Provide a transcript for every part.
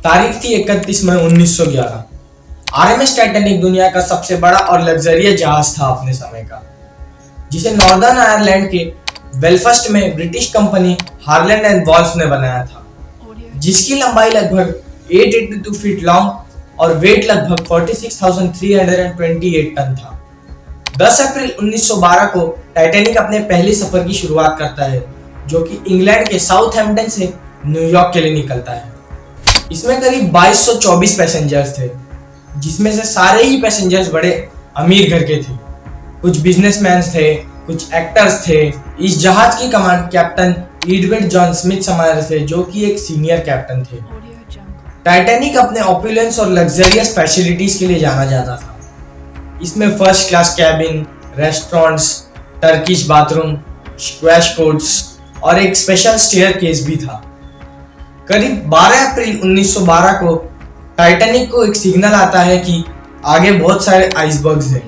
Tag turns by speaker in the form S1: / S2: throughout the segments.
S1: तारीख थी 31 मई 1911। RMS Titanic दुनिया का सबसे बड़ा और लग्जरियस जहाज था अपने समय का, जिसे नॉर्दर्न आयरलैंड के बेलफास्ट में British company Harland and walls ने बनाया था, जिसकी लंबाई लगभग 882 फीट लॉन्ग और वेट लगभग 46,328 टन था। 10 अप्रैल 1912 को टाइटैनिक अपने पहले सफर की शुरुआत करता है, जो कि इंग्लैंड के साउथहैम्पटन से न्यूयॉर्क के लिए निकलता है। इसमें करीब 2224 पैसेंजर्स थे, जिसमें से सारे ही पैसेंजर्स बड़े अमीर घर के थे। कुछ बिजनेसमैन थे, कुछ एक्टर्स थे। इस जहाज की command captain Edward John Smith संभाल रहे थे, जो कि एक सीनियर कैप्टन थे। टाइटैनिक अपने ऑपुलेंस और लग्जरियस फैसिलिटीज के लिए जाना जाता था। इसमें first class cabin, restaurants, Turkish bathroom, squash courts और एक स्पेशल स्टेयर केस भी था। करीब 12 अप्रैल 1912 को टाइटैनिक को एक सिग्नल आता है कि आगे बहुत सारे आइसबर्ग्स हैं,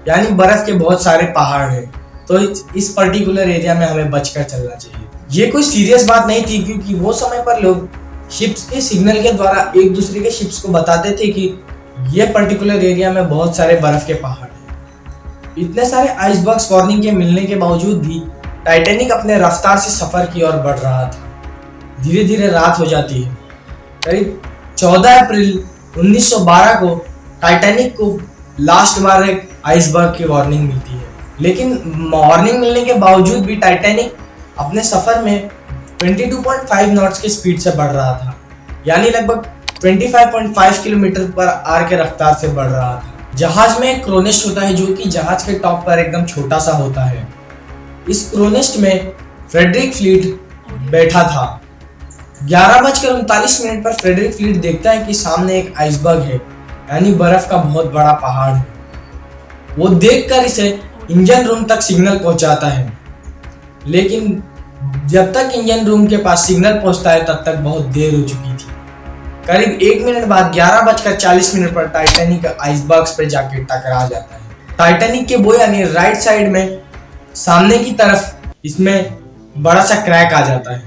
S1: यानी बर्फ के बहुत सारे पहाड़ हैं, तो इस पर्टिकुलर एरिया में हमें बचकर चलना चाहिए। ये कोई सीरियस बात नहीं थी, क्योंकि वो समय पर लोग शिप्स के सिग्नल के द्वारा एक दूसरे के शिप्स को बताते थे कि ये पर्टिकुलर एरिया में बहुत सारे बर्फ के पहाड़ हैं। इतने सारे आइसबर्ग्स वार्निंग के मिलने के बावजूद भी टाइटैनिक अपने रफ्तार से सफर की ओर बढ़ रहा था। धीरे धीरे रात हो जाती है। करीब 14 अप्रैल 1912 को टाइटैनिक को लास्ट बार एक आइसबर्ग की वार्निंग मिलती है, लेकिन वार्निंग मिलने के बावजूद भी टाइटैनिक अपने सफर में 22.5 नॉट्स की स्पीड से बढ़ रहा था, यानी लगभग 25.5 किलोमीटर पर आवर के रफ्तार से बढ़ रहा था। जहाज में एक क्रोनेस्ट होता है, जो कि जहाज के टॉप पर एकदम छोटा सा होता है। इस क्रोनेस्ट में फ्रेडरिक फ्लीट बैठा था। 11:39 पर फ्रेडरिक फ्लीट देखता है कि सामने एक आइसबर्ग है, यानी बर्फ का बहुत बड़ा पहाड़ है। वो देखकर इसे इंजन रूम तक सिग्नल पहुंचाता है, लेकिन जब तक इंजन रूम के पास सिग्नल पहुंचता है तब तक बहुत देर हो चुकी थी। करीब 1 मिनट बाद 11:40 पर टाइटैनिक आइसबर्ग्स पे जाके टकरा जाता है। टाइटैनिक के बो यानी राइट साइड में सामने की तरफ इसमें बड़ा सा क्रैक आ जाता है,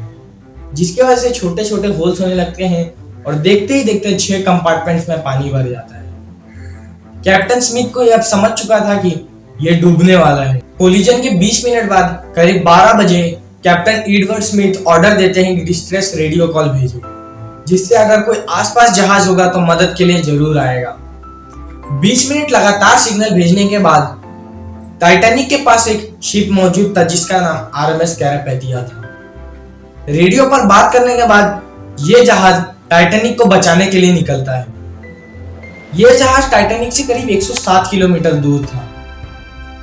S1: जिसकी वजह से छोटे छोटे होल्स होने लगते हैं और देखते ही देखते 6 कंपार्टमेंट्स में पानी भर जाता है। कैप्टन स्मिथ को यह समझ चुका था कि यह डूबने वाला है। कोलिजन के 20 मिनट बाद करीब 12 बजे कैप्टन एडवर्ड स्मिथ ऑर्डर देते हैं कि डिस्ट्रेस रेडियो कॉल भेजो, जिससे अगर कोई आसपास जहाज होगा तो मदद के लिए जरूर आएगा। 20 मिनट लगातार सिग्नल भेजने के बाद टाइटैनिक के पास एक शिप मौजूद था, जिसका नाम आरएमएस कैरापैथिया था। रेडियो पर बात करने के बाद यह जहाज टाइटैनिक को बचाने के लिए निकलता है। यह जहाज टाइटैनिक से करीब 107 किलोमीटर दूर था।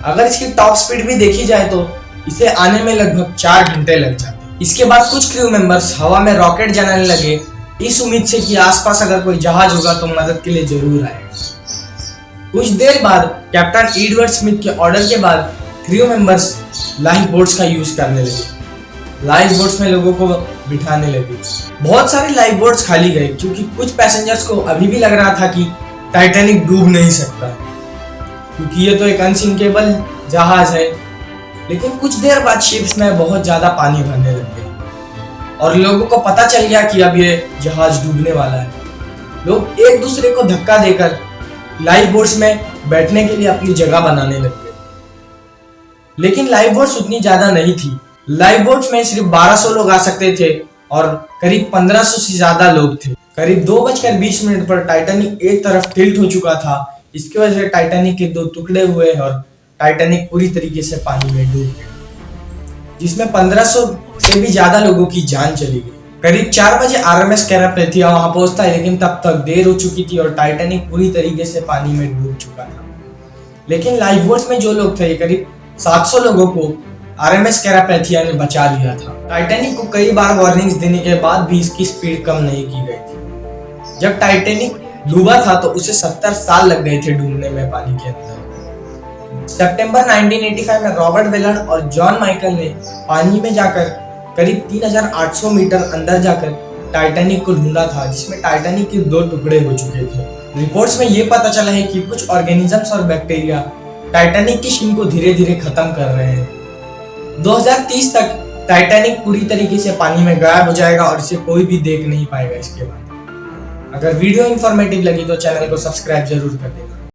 S1: अगर इसकी टॉप स्पीड भी देखी जाए तो इसे आने में लगभग 4 घंटे लग जाते। इसके बाद कुछ क्रू मेंबर्स हवा में रॉकेट जलाने लगे, इस उम्मीद से कि आसपास अगर कोई जहाज होगा तो मदद के लिए जरूर आएगा। कुछ देर बाद कैप्टन एडवर्ड स्मिथ के ऑर्डर के बाद क्रू मेंबर्स लाइफ बोट्स का यूज करने लगे। लाइफ बोट्स में लोगों को बिठाने लगे। बहुत सारे लाइफ बोट्स खाली गए, क्योंकि कुछ पैसेंजर्स को अभी भी लग रहा था कि टाइटैनिक डूब नहीं सकता, क्योंकि ये तो एक अनसिंकेबल जहाज है। लेकिन कुछ देर बाद शिप्स में बहुत ज्यादा पानी भरने लग गया और लोगों को पता चल गया कि अब ये जहाज डूबने वाला है। लोग एक दूसरे को धक्का देकर लाइफ बोट्स में बैठने के लिए अपनी जगह बनाने लग गए। लेकिन लाइफ बोट्स उतनी ज्यादा नहीं थी। लाइफ बोट्स में सिर्फ 1200 लोग आ सकते थे और करीब 1500 से ज्यादा लोग थे। करीब 2:20 पर टाइटैनिक एक तरफ टिल्ट हो चुका था। इसकी वजह से टाइटैनिक के 2 टुकड़े हुए और टाइटैनिक पूरी तरीके से पानी में डूब गया, जिसमें 1500 से भी ज्यादा लोगों की जान चली गई। करीब 4 बजे आरएमएस कैरापैथिया वहां पहुंचता है, लेकिन तब तक देर हो चुकी थी और टाइटैनिक पूरी तरीके से पानी में डूब चुका था। लेकिन लाइफ बोट्स में जो लोग थे, करीब 700 लोगों को आरएमएस कैरापैथिया ने बचा लिया था। टाइटैनिक को कई बार वार्निंग्स देने के बाद भी इसकी स्पीड कम नहीं की गई थी। जब टाइटैनिक डूबा था तो उसे 70 साल लग गए थे डूबने में पानी के अंदर। सितंबर 1985 में रॉबर्ट वेलन और जॉन माइकल ने पानी में जाकर करीब 3800 मीटर अंदर जाकर टाइटैनिक को ढूंढा था, जिसमें टाइटैनिक के 2 टुकड़े हो चुके थे। रिपोर्ट्स में यह पता चला है कि कुछ ऑर्गेनिजम्स और बैक्टीरिया टाइटैनिक की शिप को धीरे धीरे खत्म कर रहे हैं। 2030 तक टाइटैनिक पूरी तरीके से पानी में गायब हो जाएगा और इसे कोई भी देख नहीं पाएगा इसके बाद। अगर वीडियो इन्फॉर्मेटिव लगी तो चैनल को सब्सक्राइब जरूर कर देना।